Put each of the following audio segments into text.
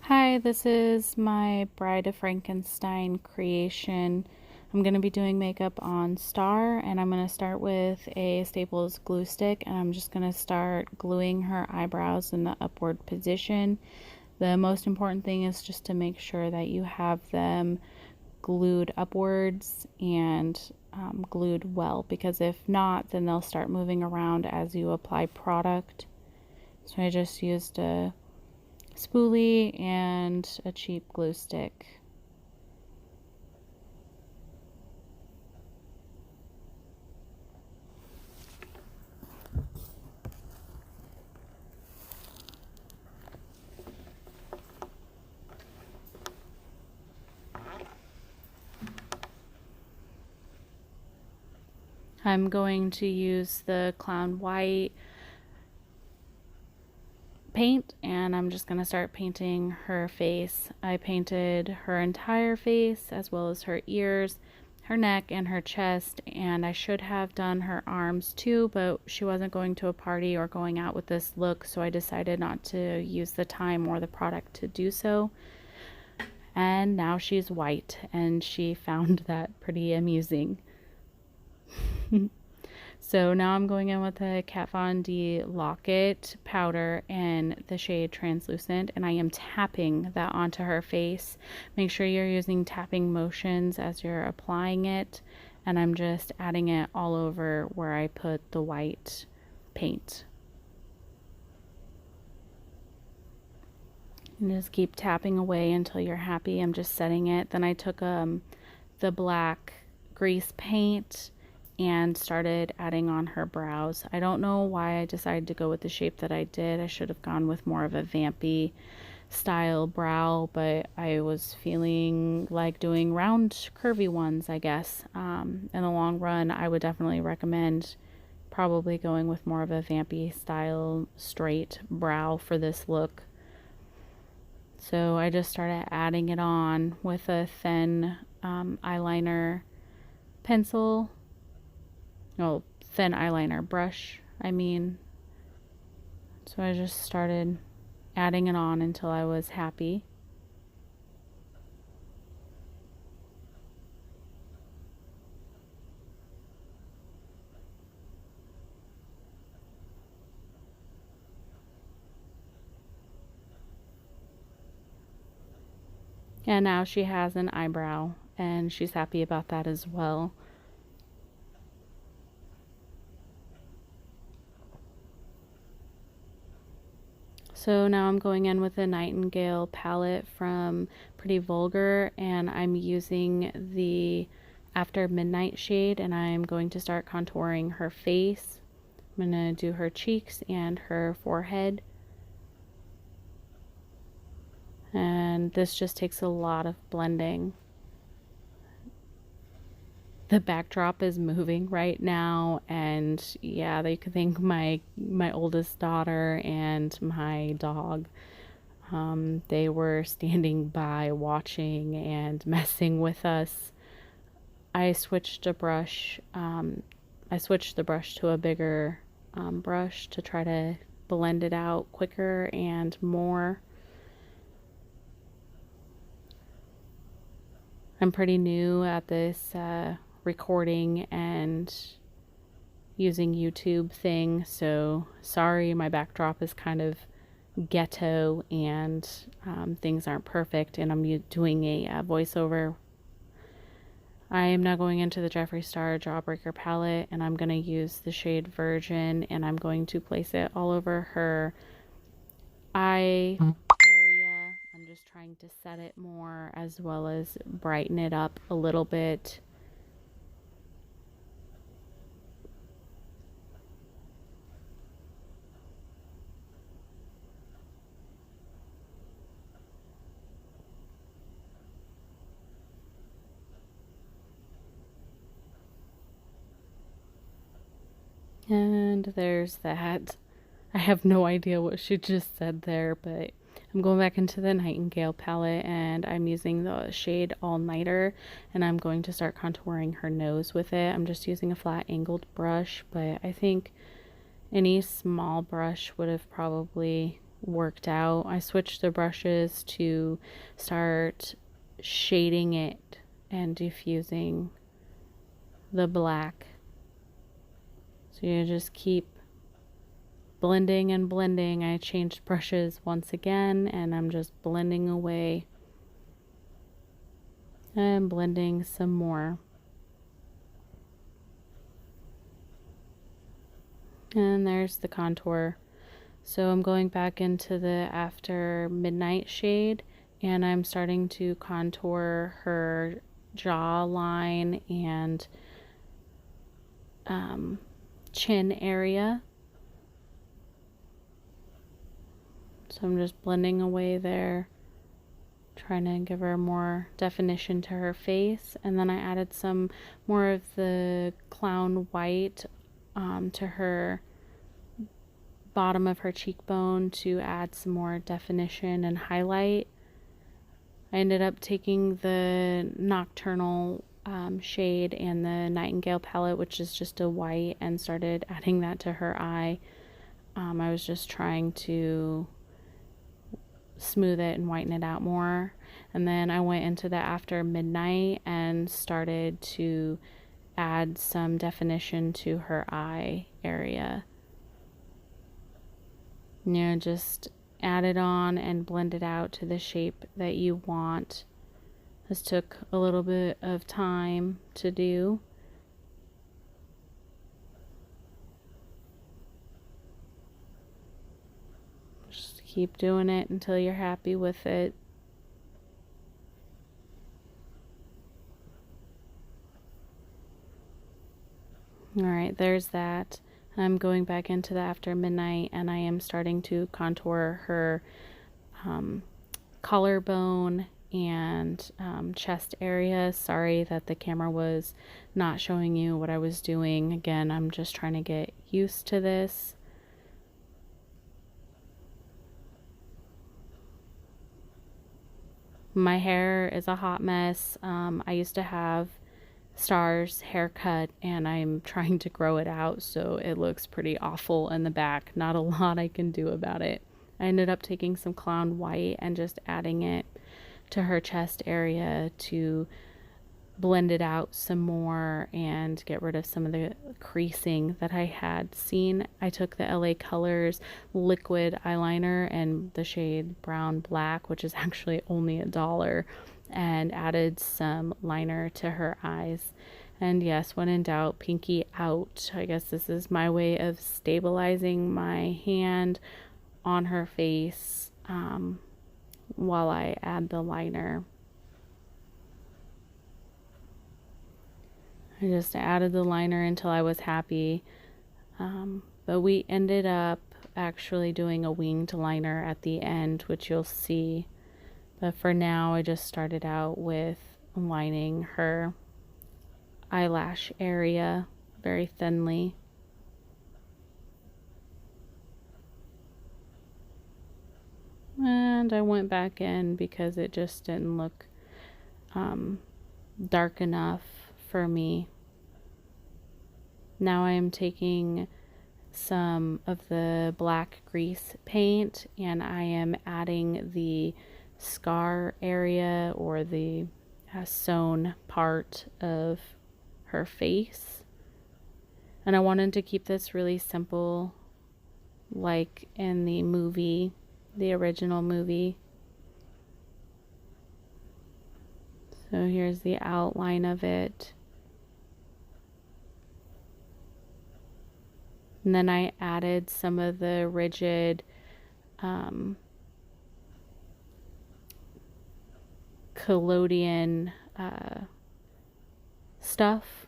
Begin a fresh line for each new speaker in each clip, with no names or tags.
Hi, this is my Bride of Frankenstein creation. I'm going to be doing makeup on Star, and I'm going to start with a Staples glue stick, and I'm just going to start gluing her eyebrows in the upward position. The most important thing is just to make sure that you have them glued upwards and glued well, because if not, then they'll start moving around as you apply product. So I just used a spoolie and a cheap glue stick. I'm going to use the Clown White paint, and I'm just going to start painting her face. I painted her entire face as well as her ears, her neck, and her chest, and I should have done her arms too, but she wasn't going to a party or going out with this look, so I decided not to use the time or the product to do so. And now she's white, and she found that pretty amusing. So now I'm going in with the Kat Von D Locket powder and the shade Translucent, and I am tapping that onto her face. Make sure you're using tapping motions as you're applying it, and I'm just adding it all over where I put the white paint. And just keep tapping away until you're happy. I'm just setting it. Then I took the black grease paint and started adding on her brows. I don't know why I decided to go with the shape that I did. I should have gone with more of a vampy style brow, but I was feeling like doing round curvy ones, I guess. In the long run, I would definitely recommend probably going with more of a vampy style straight brow for this look. So I just started adding it on with a thin eyeliner pencil. Oh, thin eyeliner brush, I mean. So I just started adding it on until I was happy. And now she has an eyebrow, and she's happy about that as well. So now I'm going in with the Nightingale palette from Pretty Vulgar, and I'm using the After Midnight shade, and I'm going to start contouring her face. I'm going to do her cheeks and her forehead. And this just takes a lot of blending. The backdrop is moving right now, and yeah, they could think my oldest daughter and my dog, they were standing by watching and messing with us. I switched the brush to a bigger brush to try to blend it out quicker and more. I'm pretty new at this recording and using YouTube thing, so sorry my backdrop is kind of ghetto and things aren't perfect, and I'm doing a voiceover. I am now going into the Jeffree Star Jawbreaker palette, and I'm going to use the shade Virgin, and I'm going to place it all over her eye area. I'm just trying to set it more as well as brighten it up a little bit. And there's that. I have no idea what she just said there, but I'm going back into the Nightingale palette, and I'm using the shade All Nighter, and I'm going to start contouring her nose with it. I'm just using a flat angled brush, but I think any small brush would have probably worked out. I switched the brushes to start shading it and diffusing the black. So you just keep blending and blending. I changed brushes once again, and I'm just blending away and blending some more. And there's the contour. So I'm going back into the After Midnight shade, and I'm starting to contour her jawline and chin area. So I'm just blending away there, trying to give her more definition to her face. And then I added some more of the clown white to her bottom of her cheekbone to add some more definition and highlight. I ended up taking the Nocturnal shade and the Nightingale palette, which is just a white, and started adding that to her eye. I was just trying to smooth it and whiten it out more. And then I went into the After Midnight and started to add some definition to her eye area. You know, just add it on and blend it out to the shape that you want. This took a little bit of time to do. Just keep doing it until you're happy with it. Alright, there's that. I'm going back into the After Midnight, and I am starting to contour her collarbone and chest area. Sorry that the camera was not showing you what I was doing. Again, I'm just trying to get used to this. My hair is a hot mess. I used to have Star's haircut, and I'm trying to grow it out, so it looks pretty awful in the back. Not a lot I can do about it. I ended up taking some clown white and just adding it to her chest area to blend it out some more and get rid of some of the creasing that I had seen. I took the LA Colors liquid eyeliner and the shade Brown Black, which is actually only $1, and added some liner to her eyes. And yes, when in doubt, pinky out. I guess this is my way of stabilizing my hand on her face while I add the liner. I just added the liner until I was happy. But we ended up actually doing a winged liner at the end, which you'll see. But for now, I just started out with lining her eyelash area very thinly. And I went back in because it just didn't look dark enough for me. Now I am taking some of the black grease paint, and I am adding the scar area, or the sewn part of her face. And I wanted to keep this really simple, like in the movie, the original movie. So here's the outline of it. And then I added some of the rigid Collodion stuff.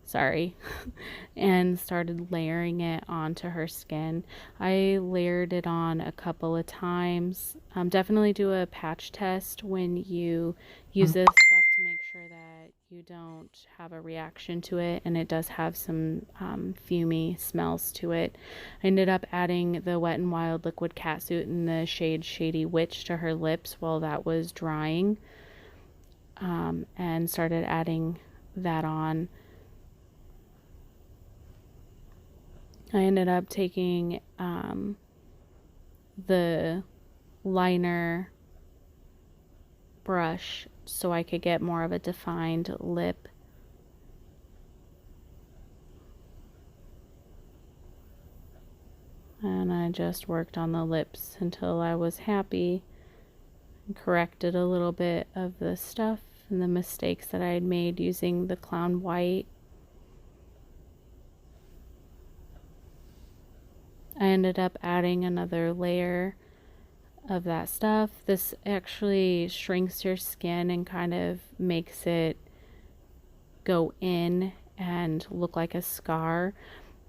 Sorry. And started layering it onto her skin. I layered it on a couple of times. Definitely do a patch test when you use this stuff to make sure that you don't have a reaction to it, and it does have some fumey smells to it. I ended up adding the Wet n Wild liquid catsuit in the shade Shady Witch to her lips while that was drying, and started adding that on. I ended up taking the liner brush so I could get more of a defined lip. And I just worked on the lips until I was happy and corrected a little bit of the stuff and the mistakes that I had made using the clown white. I ended up adding another layer of that stuff. This actually shrinks your skin and kind of makes it go in and look like a scar.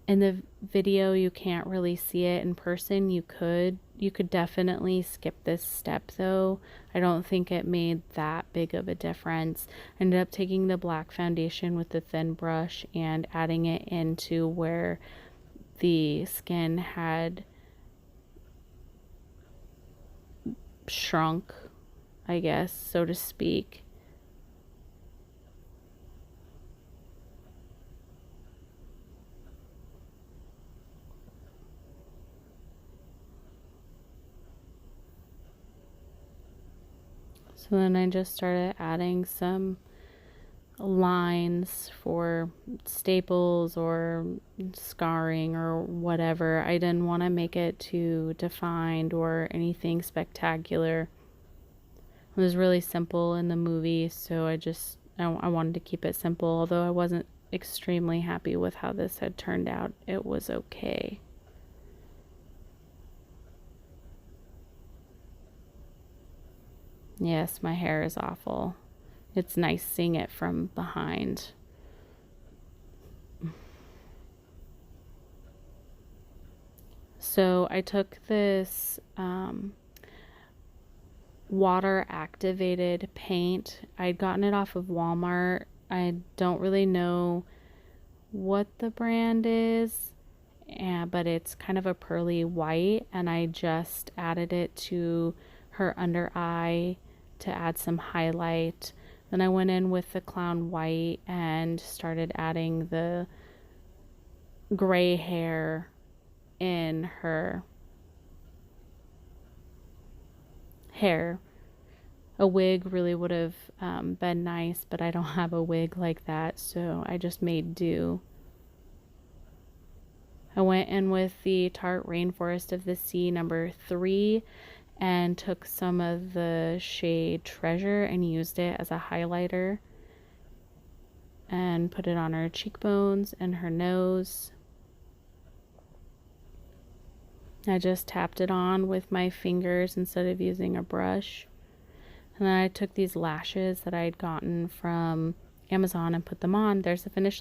In the video you can't really see it. In person you could definitely skip this step though. I don't think it made that big of a difference. I ended up taking the black foundation with the thin brush and adding it into where the skin had shrunk, I guess, so to speak. So then I just started adding some lines for staples or scarring or whatever. I didn't want to make it too defined or anything spectacular. It was really simple in the movie, so I wanted to keep it simple. Although I wasn't extremely happy with how this had turned out, it was okay. Yes, my hair is awful. It's nice seeing it from behind. So I took this water activated paint. I'd gotten it off of Walmart. I don't really know what the brand is, but it's kind of a pearly white, and I just added it to her under eye to add some highlight. Then I went in with the clown white and started adding the gray hair in her hair. A wig really would have been nice, but I don't have a wig like that, so I just made do. I went in with the Tarte Rainforest of the Sea number 3 and took some of the shade Treasure and used it as a highlighter and put it on her cheekbones and her nose. I just tapped it on with my fingers instead of using a brush. And then I took these lashes that I had gotten from Amazon and put them on. There's the finished